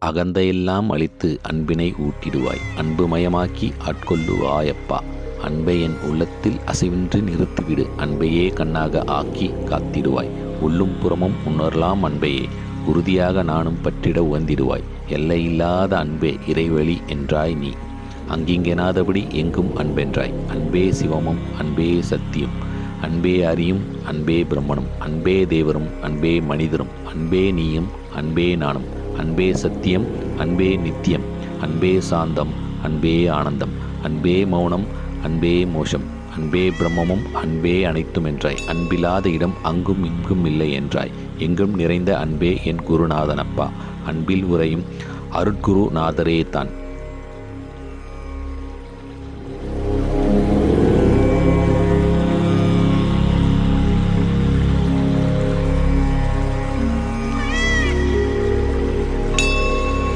அகந்தையெல்லாம் அழித்து அன்பினை ஊட்டிடுவாய். அன்புமயமாக்கி ஆட்கொள்ளுவாயப்பா. அன்பை என் உள்ளத்தில் அசைவின்றி நிறுத்திவிடு. அன்பையே கண்ணாக ஆக்கி காத்திடுவாய். உள்ளும் புறமும் உணரலாம் அன்பையே உறுதியாக நானும் பற்றிட உவந்திடுவாய். எல்லையில்லாத அன்பே இறைவழி என்றாய் நீ. அங்கிங்கெனாதபடி எங்கும் அன்பென்றாய். அன்பே சிவமும் அன்பே சத்தியம். அன்பே அறியும் அன்பே பிரம்மனும். அன்பே தேவரும் அன்பே மனிதரும். அன்பே நீயும் அன்பே நானும். அன்பே சத்தியம் அன்பே நித்தியம். அன்பே சாந்தம் அன்பே ஆனந்தம். அன்பே மௌனம் அன்பே மோஷம். அன்பே பிரம்மமும் அன்பே அனைத்தும் என்றாய். அன்பில்லாத இடம் அங்கும் இங்கும் இல்லை என்றாய். எங்கும் நிறைந்த அன்பே என் குருநாதனப்பா. அன்பில் உரையும் அருட்குரு நாதரே தான்.